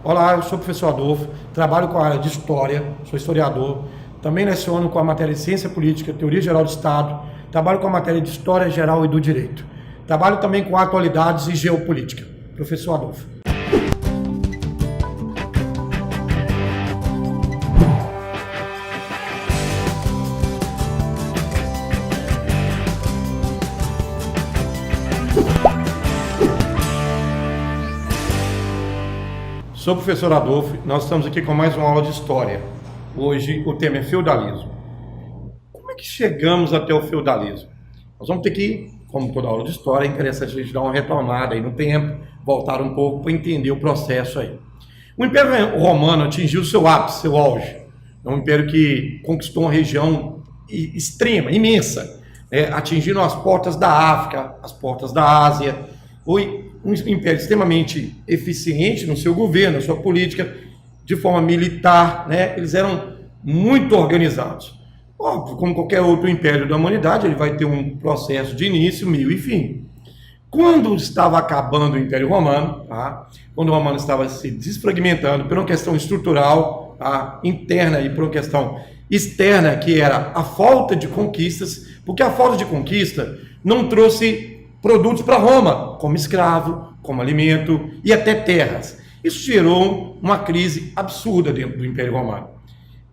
Olá, eu sou o professor Adolfo, trabalho com a área de História, sou historiador, também leciono com a matéria de Ciência Política, Teoria Geral do Estado, trabalho com a matéria de História Geral e do Direito. Trabalho também com Atualidades e Geopolítica. Professor Adolfo. Sou o professor Adolfo, nós estamos aqui com mais uma aula de História. Hoje o tema é feudalismo. Como é que chegamos até o feudalismo? Nós vamos ter que, como toda aula de História, é interessante a gente dar uma retomada aí no tempo, voltar um pouco para entender o processo aí. O Império Romano atingiu seu ápice, seu auge. É um império que conquistou uma região extrema, imensa, atingindo as portas da África, as portas da Ásia. Foi um império extremamente eficiente no seu governo, na sua política, de forma militar, Eles eram muito organizados. Óbvio, como qualquer outro império da humanidade, ele vai ter um processo de início, meio e fim. Quando estava acabando o Império Romano, quando o Romano estava se desfragmentando por uma questão estrutural, interna, e por uma questão externa, que era a falta de conquistas, porque a falta de conquista não trouxe produtos para Roma, como escravo, como alimento e até terras. Isso gerou uma crise absurda dentro do Império Romano.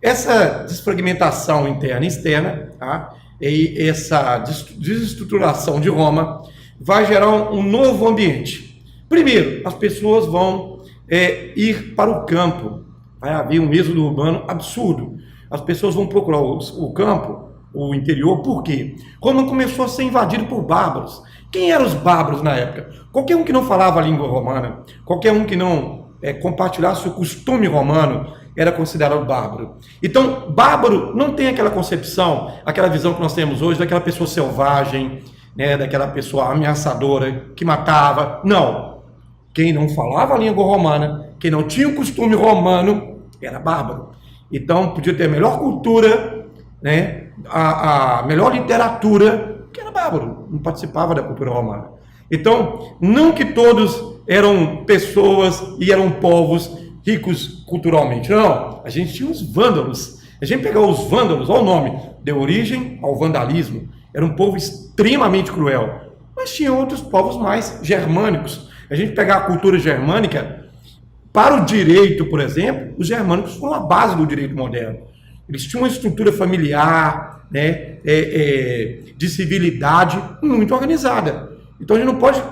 Essa desfragmentação interna e externa, e essa desestruturação de Roma, vai gerar um novo ambiente. Primeiro, as pessoas vão ir para o campo. Vai haver um êxodo urbano absurdo. As pessoas vão procurar o campo, o interior, por quê? Roma começou a ser invadido por bárbaros. Quem eram os bárbaros na época? Qualquer um que não falava a língua romana, qualquer um que não compartilhasse o costume romano, era considerado bárbaro. Então, bárbaro não tem aquela concepção, aquela visão que nós temos hoje, daquela pessoa selvagem, daquela pessoa ameaçadora, que matava. Não. Quem não falava a língua romana, quem não tinha o costume romano, era bárbaro. Então, podia ter a melhor cultura, a melhor literatura, que era bárbaro, não participava da cultura romana. Então, não que todos eram pessoas e eram povos ricos culturalmente, não. A gente tinha os vândalos. A gente pegou os vândalos, olha o nome, deu origem ao vandalismo. Era um povo extremamente cruel. Mas tinha outros povos mais germânicos. A gente pegar a cultura germânica, para o direito, por exemplo, os germânicos foram a base do direito moderno. Eles tinham uma estrutura familiar, de civilidade muito organizada. Então a gente não pode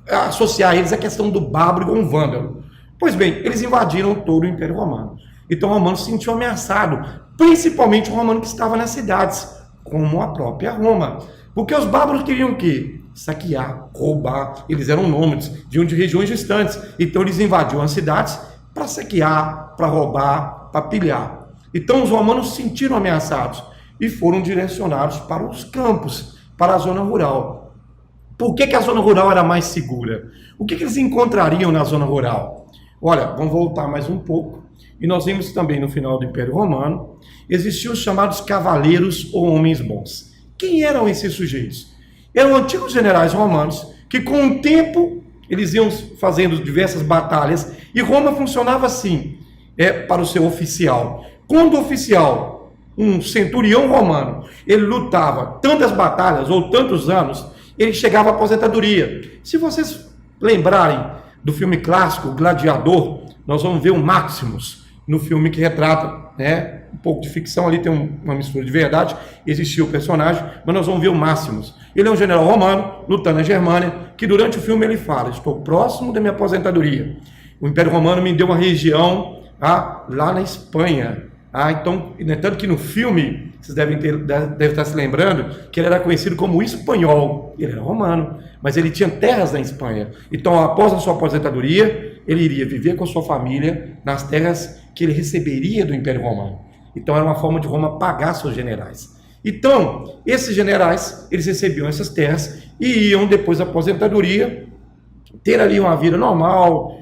associar eles à questão do bárbaro com o vândalo. Pois bem, eles invadiram todo o Império Romano. Então o romano se sentiu ameaçado, principalmente o romano que estava nas cidades, como a própria Roma. Porque os bárbaros queriam o quê? Saquear, roubar. Eles eram nômades, vinham de regiões distantes. Então eles invadiam as cidades para saquear, para roubar, para pilhar. Então os romanos se sentiram ameaçados e foram direcionados para os campos, para a zona rural. Por que a zona rural era mais segura? O que eles encontrariam na zona rural? Olha, vamos voltar mais um pouco. E nós vimos também no final do Império Romano, existiam os chamados cavaleiros ou homens bons. Quem eram esses sujeitos? Eram antigos generais romanos que com o tempo eles iam fazendo diversas batalhas e Roma funcionava assim, para o seu oficial. Quando o oficial, um centurião romano, ele lutava tantas batalhas ou tantos anos, ele chegava à aposentadoria. Se vocês lembrarem do filme clássico, Gladiador, nós vamos ver o Maximus no filme que retrata, um pouco de ficção, ali tem uma mistura de verdade, existiu o personagem, mas nós vamos ver o Maximus. Ele é um general romano, lutando na Germânia, que durante o filme ele fala, estou próximo da minha aposentadoria. O Império Romano me deu uma região lá na Espanha. Então, tanto que no filme, vocês devem estar se lembrando, que ele era conhecido como espanhol. Ele era romano, mas ele tinha terras na Espanha. Então, após a sua aposentadoria, ele iria viver com a sua família nas terras que ele receberia do Império Romano. Então, era uma forma de Roma pagar seus generais. Então, esses generais, eles recebiam essas terras e iam, depois da aposentadoria, ter ali uma vida normal,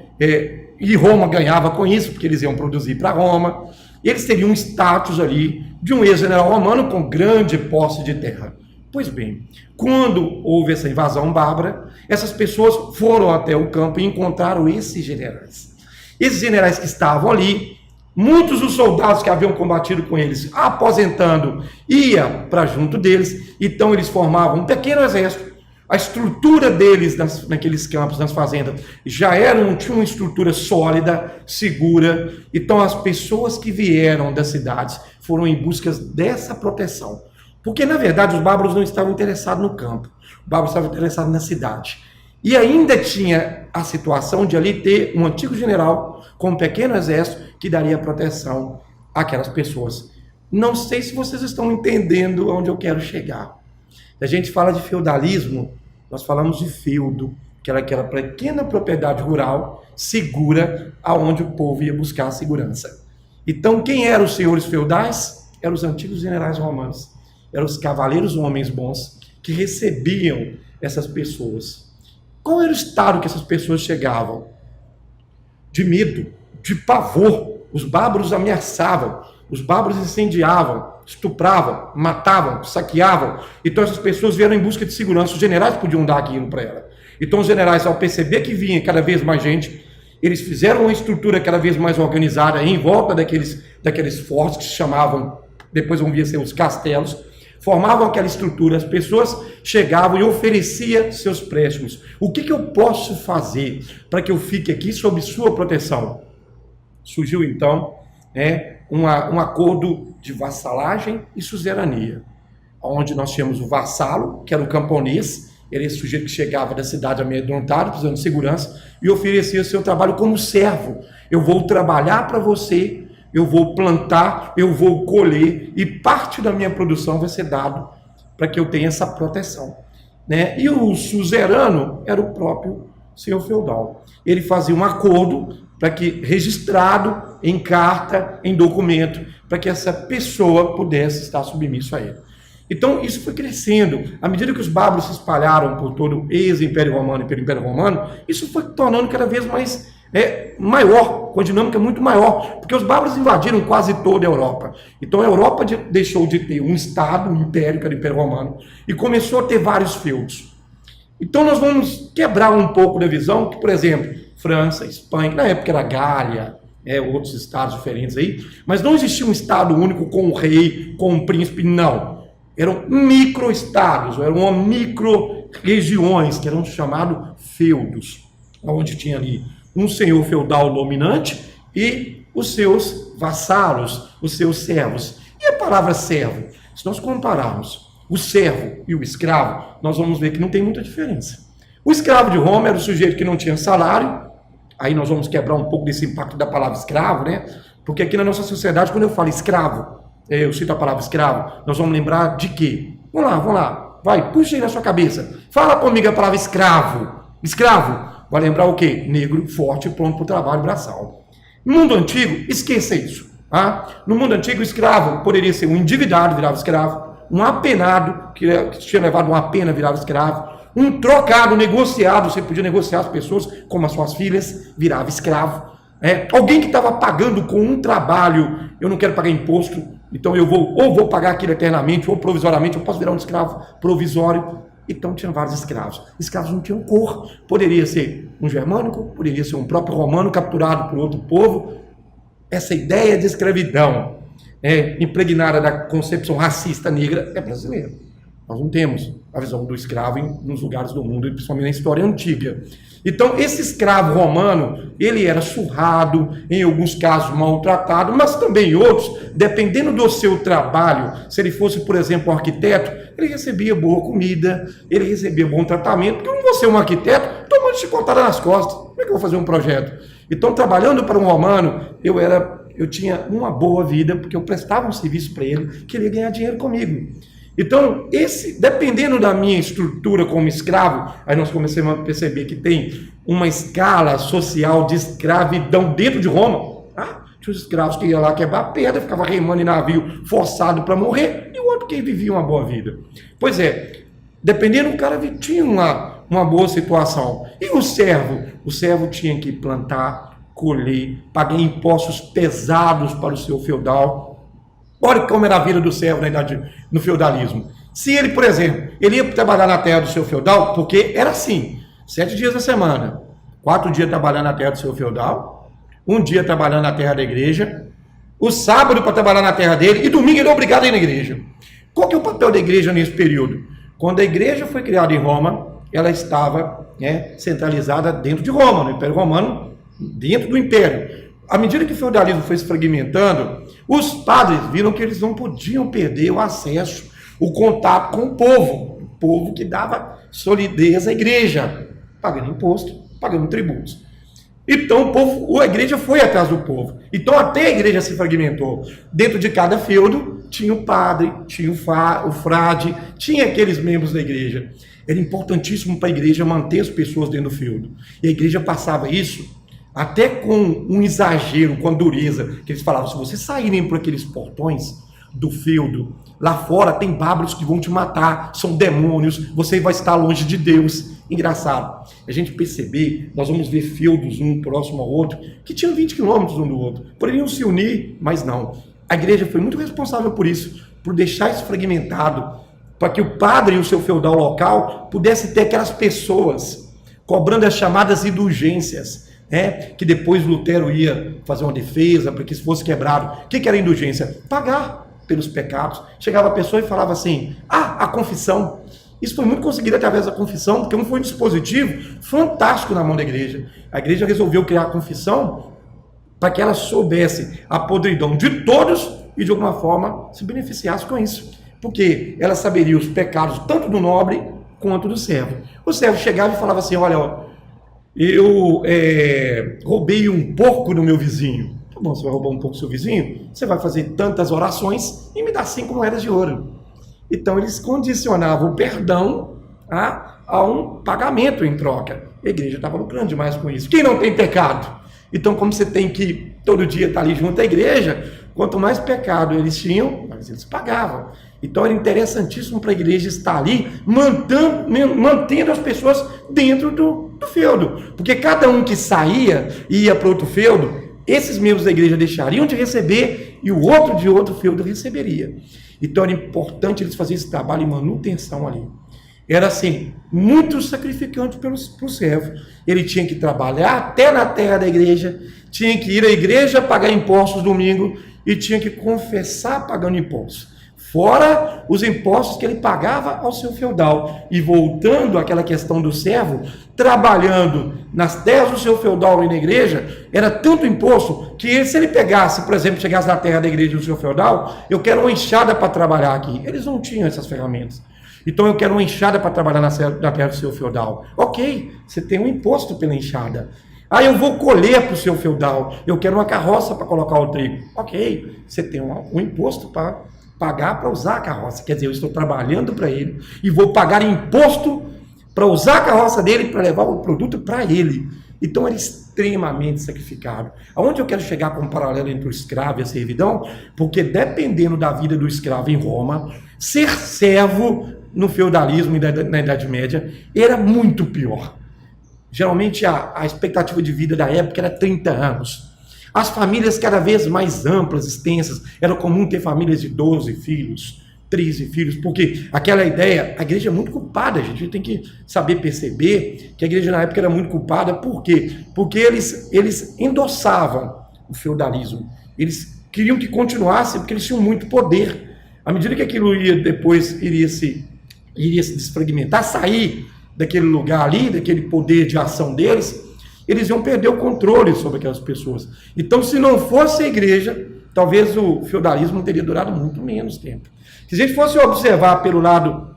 e Roma ganhava com isso, porque eles iam produzir para Roma. Eles teriam um status ali de um ex-general romano com grande posse de terra. Pois bem, quando houve essa invasão bárbara, essas pessoas foram até o campo e encontraram esses generais. Esses generais que estavam ali, muitos dos soldados que haviam combatido com eles, aposentando, ia para junto deles, então eles formavam um pequeno exército. A estrutura deles naqueles campos, nas fazendas, tinha uma estrutura sólida, segura. Então as pessoas que vieram das cidades foram em busca dessa proteção. Porque, na verdade, os bárbaros não estavam interessados no campo. Os bárbaros estavam interessados na cidade. E ainda tinha a situação de ali ter um antigo general com um pequeno exército que daria proteção àquelas pessoas. Não sei se vocês estão entendendo onde eu quero chegar. A gente fala de feudalismo, nós falamos de feudo, que era aquela pequena propriedade rural segura aonde o povo ia buscar a segurança. Então, quem eram os senhores feudais? Eram os antigos generais romanos. Eram os cavaleiros homens bons que recebiam essas pessoas. Qual era o estado que essas pessoas chegavam? De medo, de pavor. Os bárbaros ameaçavam, os bárbaros incendiavam, estupravam, matavam, saqueavam. Então essas pessoas vieram em busca de segurança. Os generais podiam dar aquilo para ela. Então os generais, ao perceber que vinha cada vez mais gente, eles fizeram uma estrutura cada vez mais organizada em volta daqueles fortes que se chamavam, depois vão vir a ser os castelos. Formavam aquela estrutura, as pessoas chegavam e ofereciam seus préstimos. O que eu posso fazer para que eu fique aqui sob sua proteção? Surgiu então um acordo de vassalagem e suzerania, onde nós tínhamos o vassalo, que era o camponês, ele é esse sujeito que chegava da cidade amedrontado, precisando de segurança, e oferecia seu trabalho como servo. Eu vou trabalhar para você, eu vou plantar, eu vou colher, e parte da minha produção vai ser dado para que eu tenha essa proteção. E o suzerano era o próprio senhor feudal. Ele fazia um acordo para que, registrado em carta, em documento, para que essa pessoa pudesse estar submisso a ele. Então isso foi crescendo. À medida que os bárbaros se espalharam por todo o ex-Império Romano e pelo Império Romano, isso foi tornando cada vez mais maior, com a dinâmica muito maior, porque os bárbaros invadiram quase toda a Europa. Então a Europa deixou de ter um Estado, um império, que era o Império Romano, e começou a ter vários feudos. Então nós vamos quebrar um pouco da visão que, por exemplo, França, Espanha, que na época era Gália, outros estados diferentes aí, mas não existia um Estado único com um rei, com um príncipe, não. Eram micro-estados, eram micro-regiões, que eram chamados feudos, onde tinha ali um senhor feudal dominante e os seus vassalos, os seus servos. E a palavra servo, se nós compararmos o servo e o escravo, nós vamos ver que não tem muita diferença. O escravo de Roma era o sujeito que não tinha salário, aí nós vamos quebrar um pouco desse impacto da palavra escravo, porque aqui na nossa sociedade, quando eu falo escravo, eu cito a palavra escravo, nós vamos lembrar de quê? Vamos lá, vai, puxa aí na sua cabeça, fala comigo a palavra escravo. Escravo, vai lembrar o quê? Negro, forte, pronto para o trabalho, braçal. No mundo antigo, esqueça isso. No mundo antigo, o escravo poderia ser um endividado, virava escravo, um apenado, que tinha levado uma pena, virava escravo, um trocado, negociado, você podia negociar as pessoas, como as suas filhas, virava escravo. Alguém que estava pagando com um trabalho, eu não quero pagar imposto, então eu vou pagar aquilo eternamente, ou provisoriamente, eu posso virar um escravo provisório. Então tinha vários escravos. Escravos não tinham cor. Poderia ser um germânico, poderia ser um próprio romano capturado por outro povo. Essa ideia de escravidão impregnada da concepção racista negra é brasileira. Nós não temos a visão do escravo nos lugares do mundo, principalmente na história antiga. Então, esse escravo romano, ele era surrado, em alguns casos maltratado, mas também em outros, dependendo do seu trabalho, se ele fosse, por exemplo, um arquiteto, ele recebia boa comida, ele recebia bom tratamento, porque eu não vou ser um arquiteto tomando chicotada nas costas. Como é que eu vou fazer um projeto? Então, trabalhando para um romano, eu tinha uma boa vida, porque eu prestava um serviço para ele, que ele ia ganhar dinheiro comigo. Então, dependendo da minha estrutura como escravo, aí nós começamos a perceber que tem uma escala social de escravidão dentro de Roma. Tinha os escravos que iam lá quebrar pedra, ficava remando em navio forçado para morrer, e o outro que vivia uma boa vida. Pois dependendo, o cara tinha uma boa situação. E o servo tinha que plantar, colher, pagar impostos pesados para o seu feudal. Olha como era a vida do servo no feudalismo. Se ele, por exemplo, ele ia trabalhar na terra do seu feudal, porque era assim, 7 dias da semana, 4 dias trabalhando na terra do seu feudal, um dia trabalhando na terra da igreja, o sábado para trabalhar na terra dele, e domingo ele é obrigado a ir na igreja. Qual que é o papel da igreja nesse período? Quando a igreja foi criada em Roma, ela estava centralizada dentro de Roma, no Império Romano, dentro do Império. À medida que o feudalismo foi se fragmentando, os padres viram que eles não podiam perder o acesso, o contato com o povo que dava solidez à igreja, pagando imposto, pagando tributos. Então a igreja foi atrás do povo. Então até a igreja se fragmentou. Dentro de cada feudo tinha o padre, tinha o frade, tinha aqueles membros da igreja. Era importantíssimo para a igreja manter as pessoas dentro do feudo. E a igreja passava isso até com um exagero, com a dureza, que eles falavam, se vocês saírem por aqueles portões do feudo, lá fora tem bárbaros que vão te matar, são demônios, você vai estar longe de Deus. Engraçado, a gente perceber, nós vamos ver feudos um próximo ao outro, que tinham 20 quilômetros um do outro, poderiam se unir, mas não. A igreja foi muito responsável por isso, por deixar isso fragmentado, para que o padre e o seu feudal local pudessem ter aquelas pessoas cobrando as chamadas indulgências, que depois Lutero ia fazer uma defesa para que isso fosse quebrado. O que era indulgência? Pagar pelos pecados. Chegava a pessoa e falava assim, a confissão. Isso foi muito conseguido através da confissão, porque não foi um dispositivo fantástico na mão da igreja. A igreja resolveu criar a confissão para que ela soubesse a podridão de todos e de alguma forma se beneficiasse com isso. Porque ela saberia os pecados tanto do nobre quanto do servo. O servo chegava e falava assim, olha, eu roubei um porco do meu vizinho. Tá bom, você vai roubar um porco do seu vizinho? Você vai fazer tantas orações e me dá 5 moedas de ouro. Então eles condicionavam o perdão a um pagamento em troca. A igreja estava lucrando demais com isso. Quem não tem pecado? Então, como você tem que todo dia estar ali junto à igreja, quanto mais pecado eles tinham, mais eles pagavam. Então era interessantíssimo para a igreja estar ali, mantendo as pessoas dentro do feudo. Porque cada um que saía e ia para outro feudo, esses membros da igreja deixariam de receber e o outro de outro feudo receberia. Então era importante eles fazerem esse trabalho de manutenção ali. Era assim, muito sacrificante para o servo. Ele tinha que trabalhar até na terra da igreja, tinha que ir à igreja pagar impostos domingo e tinha que confessar pagando impostos. Fora os impostos que ele pagava ao seu feudal. E voltando àquela questão do servo, trabalhando nas terras do seu feudal e na igreja, era tanto imposto que se ele pegasse, por exemplo, chegasse na terra da igreja do seu feudal, eu quero uma enxada para trabalhar aqui. Eles não tinham essas ferramentas. Então eu quero uma enxada para trabalhar na terra do seu feudal. Ok, você tem um imposto pela enxada. Eu vou colher para o seu feudal. Eu quero uma carroça para colocar o trigo. Ok, você tem um imposto para pagar para usar a carroça. Quer dizer, eu estou trabalhando para ele e vou pagar imposto para usar a carroça dele para levar o produto para ele. Então era extremamente sacrificado. Aonde eu quero chegar com um paralelo entre o escravo e a servidão? Porque dependendo da vida do escravo em Roma, ser servo no feudalismo e na Idade Média era muito pior. Geralmente a expectativa de vida da época era 30 anos. As famílias cada vez mais amplas, extensas, era comum ter famílias de 12 filhos, 13 filhos, porque aquela ideia, a igreja é muito culpada, a gente tem que saber perceber que a igreja na época era muito culpada, por quê? Porque eles endossavam o feudalismo, eles queriam que continuasse, porque eles tinham muito poder. À medida que aquilo iria se desfragmentar, sair daquele lugar ali, daquele poder de ação deles, eles iam perder o controle sobre aquelas pessoas. Então, se não fosse a igreja, talvez o feudalismo teria durado muito menos tempo. Se a gente fosse observar pelo lado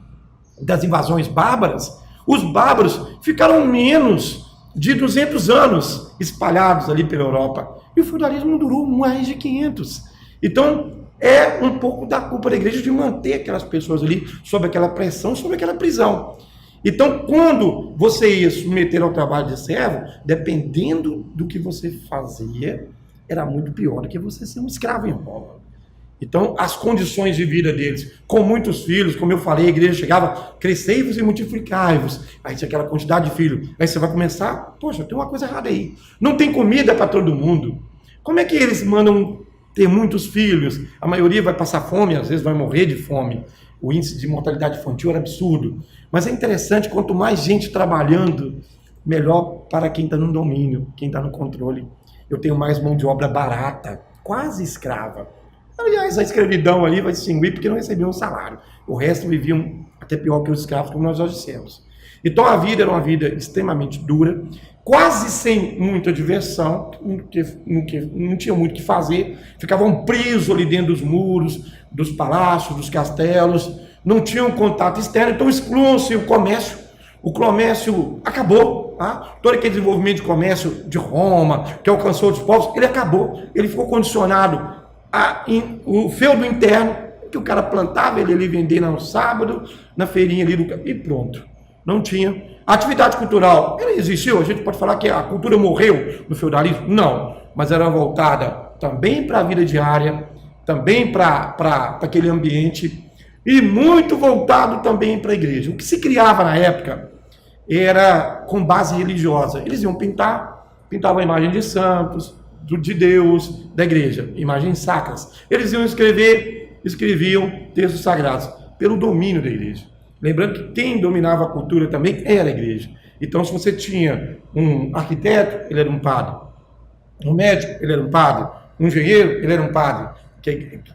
das invasões bárbaras, os bárbaros ficaram menos de 200 anos espalhados ali pela Europa. E o feudalismo durou mais de 500. Então, é um pouco da culpa da igreja de manter aquelas pessoas ali sob aquela pressão, sob aquela prisão. Então, quando você ia submeter ao trabalho de servo, dependendo do que você fazia, era muito pior do que você ser um escravo em Roma. Então, as condições de vida deles, com muitos filhos, como eu falei, a igreja chegava, crescei-vos e multiplicai-vos. Aí tinha aquela quantidade de filhos. Aí você vai começar, poxa, tem uma coisa errada aí. Não tem comida para todo mundo. Como é que eles mandam ter muitos filhos? A maioria vai passar fome, às vezes vai morrer de fome. o índice de mortalidade infantil era absurdo. Mas é interessante, quanto mais gente trabalhando, melhor para quem está no domínio, quem está no controle. Eu tenho mais mão de obra barata, quase escrava. Aliás, a escravidão ali vai se extinguir porque não recebiam um salário. O resto viviam até pior que os escravos, como nós já dissemos. Então a vida era uma vida extremamente dura, quase sem muita diversão, não tinha muito o que fazer, ficavam presos ali dentro dos muros, dos palácios, dos castelos, não tinham contato externo, então excluam-se o comércio. O comércio acabou, tá? Todo aquele desenvolvimento de comércio de Roma, que alcançou outros povos, ele acabou, ele ficou condicionado o feudo interno, que o cara plantava, ele ali vender no sábado, na feirinha ali, e pronto. Não tinha. A atividade cultural, ela existiu, a gente pode falar que a cultura morreu no feudalismo? Não, mas era voltada também para a vida diária, também para aquele ambiente, e muito voltado também para a igreja. O que se criava na época era com base religiosa. Eles iam pintavam a imagem de santos, de Deus, da igreja, imagens sacras. Eles iam escreviam textos sagrados, pelo domínio da igreja. Lembrando que quem dominava a cultura também era a igreja. Então, se você tinha um arquiteto, ele era um padre. Um médico, ele era um padre. Um engenheiro, ele era um padre.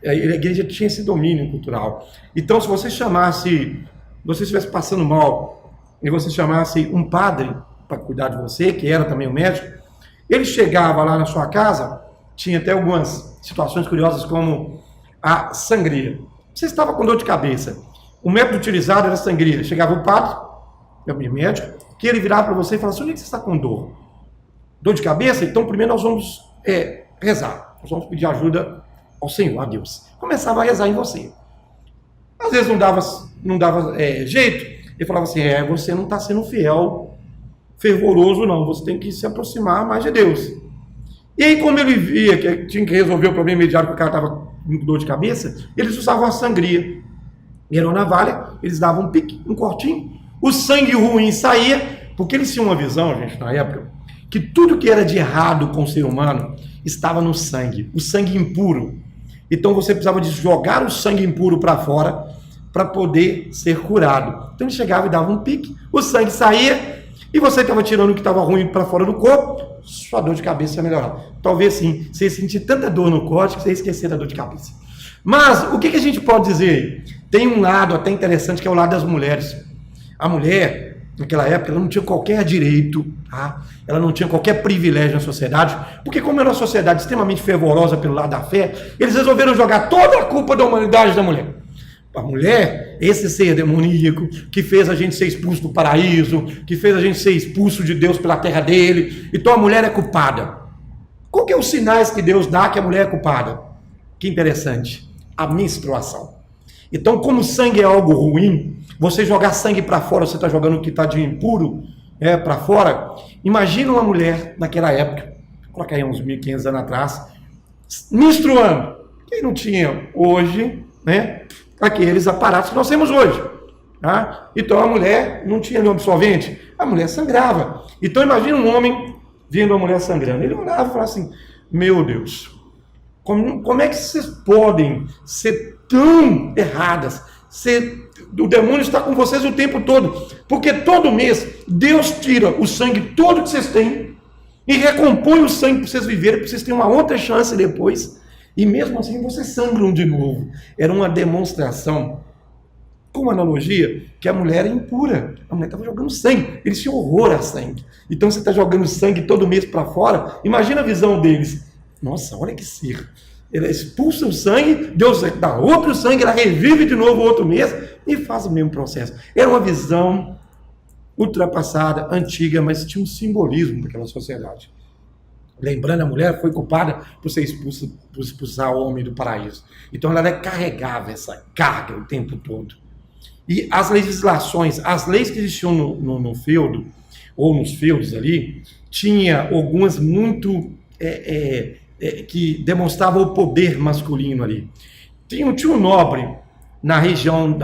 A igreja tinha esse domínio cultural. Então, se você estivesse passando mal, e você chamasse um padre para cuidar de você, que era também um médico, ele chegava lá na sua casa, tinha até algumas situações curiosas, como a sangria. Você estava com dor de cabeça. O método utilizado era a sangria. Chegava o padre, o médico, que ele virava para você e falava assim: onde é que você está com dor? Dor de cabeça? Então primeiro nós vamos rezar. Nós vamos pedir ajuda ao Senhor, a Deus. Começava a rezar em você. Às vezes não dava jeito. Ele falava assim: você não está sendo fiel, fervoroso não. Você tem que se aproximar mais de Deus. E aí, como ele via que tinha que resolver o problema imediato, que o cara estava com dor de cabeça, eles usavam a sangria. Era uma navalha, eles davam um pique, um cortinho, o sangue ruim saía, porque eles tinham uma visão, gente, na época, que tudo que era de errado com o ser humano estava no sangue, o sangue impuro. Então você precisava de jogar o sangue impuro para fora para poder ser curado. Então ele chegava e dava um pique, o sangue saía, e você estava tirando o que estava ruim para fora do corpo, sua dor de cabeça ia melhorar. Talvez sim, você ia sentir tanta dor no corte que você ia esquecer da dor de cabeça. Mas o que a gente pode dizer? Tem um lado até interessante, que é o lado das mulheres. A mulher, naquela época, ela não tinha qualquer direito, tá? Ela não tinha qualquer privilégio na sociedade, porque como era uma sociedade extremamente fervorosa pelo lado da fé, eles resolveram jogar toda a culpa da humanidade da mulher. A mulher, esse ser demoníaco, que fez a gente ser expulso do paraíso, que fez a gente ser expulso de Deus pela terra dele, então a mulher é culpada. Qual que é os sinais que Deus dá que a mulher é culpada? Que interessante, a menstruação. Então, como o sangue é algo ruim, você jogar sangue para fora, você está jogando o que está de impuro para fora. Imagina uma mulher naquela época, coloca aí uns 1.500 anos atrás, menstruando. Quem não tinha hoje, aqueles aparatos que nós temos hoje. Tá? Então a mulher não tinha nenhum absorvente, a mulher sangrava. Então imagina um homem vendo a mulher sangrando. Ele olhava e falava assim: meu Deus, como é que vocês podem ser tão erradas? O demônio está com vocês o tempo todo, porque todo mês Deus tira o sangue todo que vocês têm e recompõe o sangue para vocês viverem, para vocês terem uma outra chance depois, e mesmo assim vocês sangram de novo. Era uma demonstração, com uma analogia, que a mulher é impura, a mulher estava jogando sangue, eles tinham horror a sangue. Então você está jogando sangue todo mês para fora, imagina a visão deles: nossa, olha que ser. Ela expulsa o sangue, Deus dá outro sangue, ela revive de novo outro mês e faz o mesmo processo. Era uma visão ultrapassada, antiga, mas tinha um simbolismo daquela sociedade. Lembrando, a mulher foi culpada por ser expulsa, por expulsar o homem do paraíso. Então ela carregava essa carga o tempo todo. E as legislações, as leis que existiam no feudo, ou nos feudos ali, tinha algumas muito... que demonstrava o poder masculino ali. Tinha um nobre na região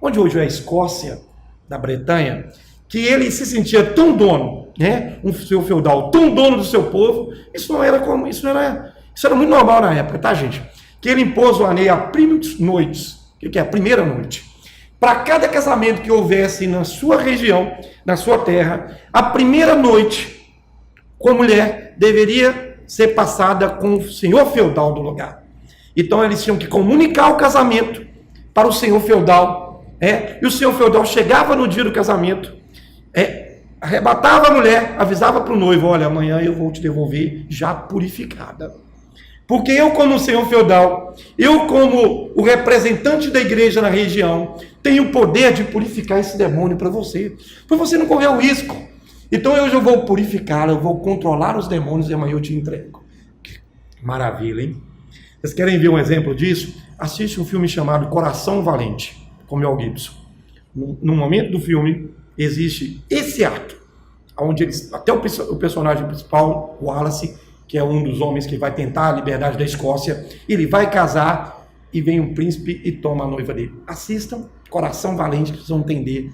onde hoje é a Escócia, da Bretanha, que ele se sentia tão dono, um seu feudal, tão dono do seu povo. Isso era muito normal na época, tá, gente? Que ele impôs o anel a primos noites. que é? A primeira noite. Para cada casamento que houvesse na sua região, na sua terra, a primeira noite com a mulher deveria ser passada com o senhor feudal do lugar. Então eles tinham que comunicar o casamento para o senhor feudal, e o senhor feudal chegava no dia do casamento, arrebatava a mulher, avisava para o noivo: olha, amanhã eu vou te devolver já purificada. Porque eu, como senhor feudal, eu, como o representante da igreja na região, tenho o poder de purificar esse demônio para você não correr o risco. Então hoje eu vou purificar, eu vou controlar os demônios e amanhã eu te entrego. Maravilha, hein? Vocês querem ver um exemplo disso? Assiste um filme chamado Coração Valente, com Mel Gibson. No momento do filme, existe esse ato, onde até o personagem principal, o Wallace, que é um dos homens que vai tentar a liberdade da Escócia, ele vai casar e vem um príncipe e toma a noiva dele. Assistam Coração Valente, que vocês vão entender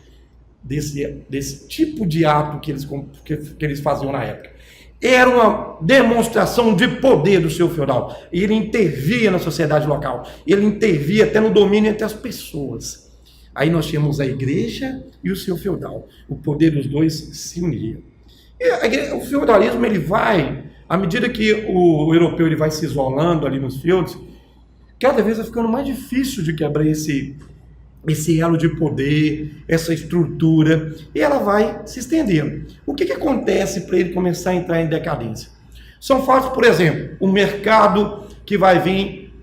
desse tipo de ato que eles faziam na época. Era uma demonstração de poder do seu feudal. Ele intervia na sociedade local, ele intervia até no domínio entre as pessoas. Aí nós tínhamos a igreja e o seu feudal. O poder dos dois se unia. E o feudalismo, ele vai, à medida que o europeu ele vai se isolando ali nos feudos, cada vez vai ficando mais difícil de quebrar esse elo de poder, essa estrutura, e ela vai se estendendo. O que acontece para ele começar a entrar em decadência? São fatos, por exemplo, o mercado que vai vir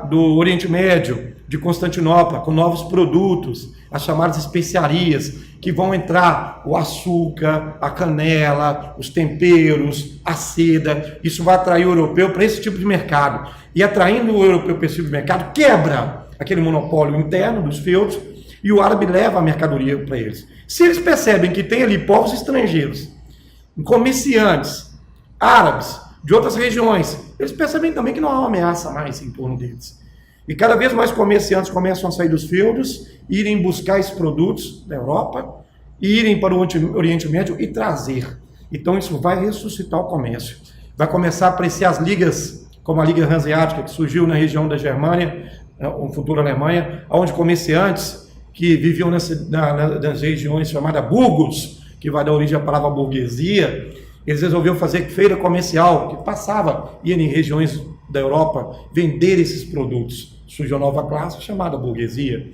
do Oriente Médio, de Constantinopla, com novos produtos, as chamadas especiarias, que vão entrar o açúcar, a canela, os temperos, a seda. Isso vai atrair o europeu para esse tipo de mercado. E atraindo o europeu para esse tipo de mercado, quebra aquele monopólio interno dos feudos e o árabe leva a mercadoria para eles. Se eles percebem que tem ali povos estrangeiros, comerciantes, árabes, de outras regiões, eles percebem também que não há uma ameaça mais em torno deles. E cada vez mais comerciantes começam a sair dos feudos, irem buscar esses produtos da Europa, irem para o Oriente Médio e trazer. Então isso vai ressuscitar o comércio. Vai começar a aparecer as ligas, como a Liga Hanseática, que surgiu na região da Germânia, uma futura Alemanha, onde comerciantes que viviam nas regiões chamadas burgos, que vai dar origem à palavra burguesia, eles resolveram fazer feira comercial, que ia em regiões da Europa vender esses produtos. Surgiu uma nova classe chamada burguesia.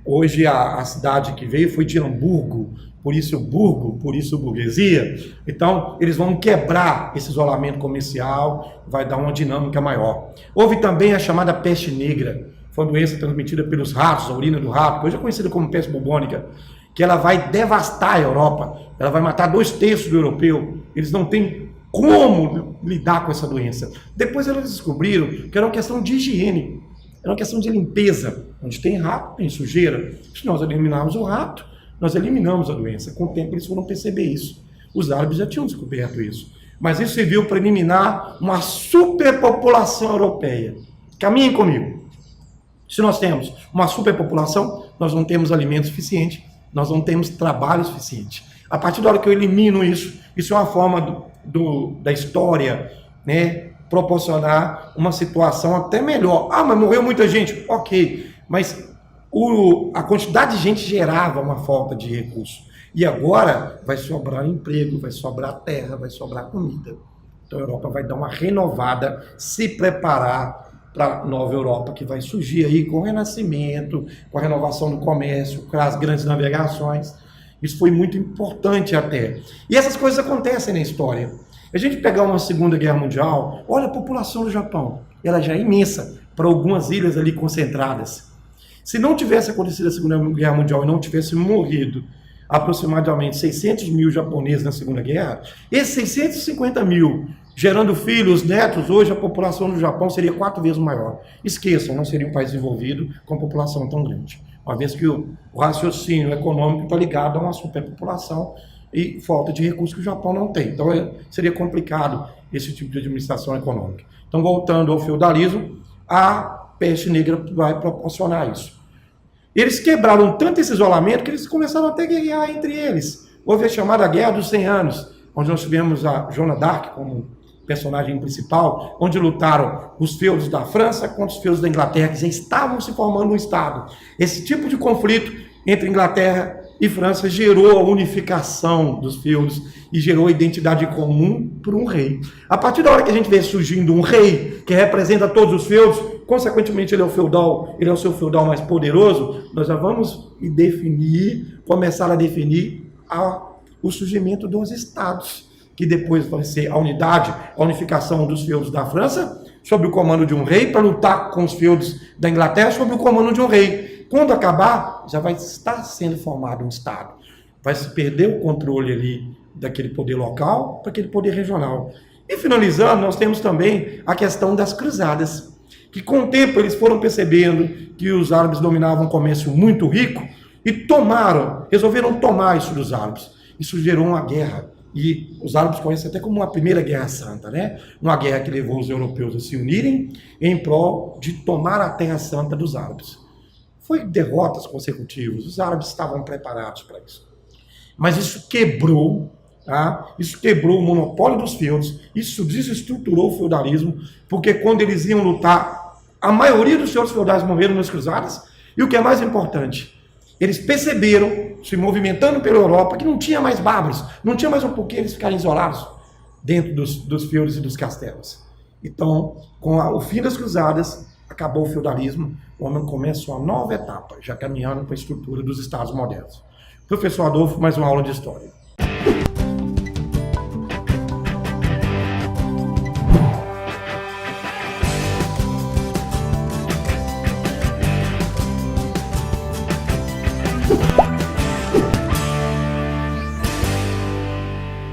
Hoje a cidade que veio foi de Hamburgo, por isso burgo, por isso burguesia. Então eles vão quebrar esse isolamento comercial, vai dar uma dinâmica maior. Houve também a chamada peste negra, foi uma doença transmitida pelos ratos, a urina do rato, que hoje é conhecida como peste bubônica, que ela vai devastar a Europa, ela vai matar 2/3 do europeu. Eles não têm como lidar com essa doença. Depois eles descobriram que era uma questão de higiene, era uma questão de limpeza. Onde tem rato, tem sujeira. Se nós eliminarmos o rato, nós eliminamos a doença. Com o tempo eles foram perceber isso. Os árabes já tinham descoberto isso. Mas isso serviu para eliminar uma superpopulação europeia. Caminhem comigo. Se nós temos uma superpopulação, nós não temos alimento suficiente, nós não temos trabalho suficiente. A partir da hora que eu elimino isso é uma forma da história, né, proporcionar uma situação até melhor. Ah, mas morreu muita gente. Ok, mas a quantidade de gente gerava uma falta de recurso. E agora vai sobrar emprego, vai sobrar terra, vai sobrar comida. Então a Europa vai dar uma renovada, se preparar para a nova Europa que vai surgir aí com o renascimento, com a renovação do comércio, com as grandes navegações. Isso foi muito importante até. E essas coisas acontecem na história. A gente pegar uma Segunda Guerra Mundial, olha a população do Japão, ela já é imensa para algumas ilhas ali concentradas. Se não tivesse acontecido a Segunda Guerra Mundial e não tivesse morrido aproximadamente 600 mil japoneses na Segunda Guerra, esses 650 mil gerando filhos, netos, hoje a população do Japão seria 4 vezes maior. Esqueçam, não seria um país desenvolvido com uma população tão grande. Uma vez que o raciocínio econômico está ligado a uma superpopulação e falta de recursos que o Japão não tem. Então seria complicado esse tipo de administração econômica. Então, voltando ao feudalismo, a peste negra vai proporcionar isso. Eles quebraram tanto esse isolamento que eles começaram até a guerrear entre eles. Houve a chamada Guerra dos 100 Anos, onde nós tivemos a Joana d'Arc como personagem principal, onde lutaram os feudos da França contra os feudos da Inglaterra, que já estavam se formando um Estado. Esse tipo de conflito entre Inglaterra e França gerou a unificação dos feudos e gerou a identidade comum por um rei. A partir da hora que a gente vê surgindo um rei que representa todos os feudos, consequentemente ele é o feudal, ele é o seu feudal mais poderoso, nós já vamos começar a definir o surgimento dos estados, que depois vai ser a unidade, a unificação dos feudos da França, sob o comando de um rei, para lutar com os feudos da Inglaterra, sob o comando de um rei. Quando acabar, já vai estar sendo formado um Estado. Vai se perder o controle ali daquele poder local para aquele poder regional. E finalizando, nós temos também a questão das cruzadas, que com o tempo eles foram percebendo que os árabes dominavam um comércio muito rico e resolveram tomar isso dos árabes. Isso gerou uma guerra. E os árabes conhecem até como uma primeira guerra santa, né? Uma guerra que levou os europeus a se unirem em prol de tomar a terra santa dos árabes. Foi derrotas consecutivas, os árabes estavam preparados para isso. Mas isso quebrou, tá? Isso quebrou o monopólio dos feudos, isso desestruturou o feudalismo, porque quando eles iam lutar, a maioria dos senhores feudais morreram nas cruzadas, e o que é mais importante, eles perceberam, se movimentando pela Europa, que não tinha mais bárbaros, não tinha mais um porquê eles ficarem isolados dentro dos feudos e dos castelos. Então, com o fim das cruzadas, acabou o feudalismo, o homem começa uma nova etapa, já caminhando para a estrutura dos estados modernos. Professor Adolfo, mais uma aula de história.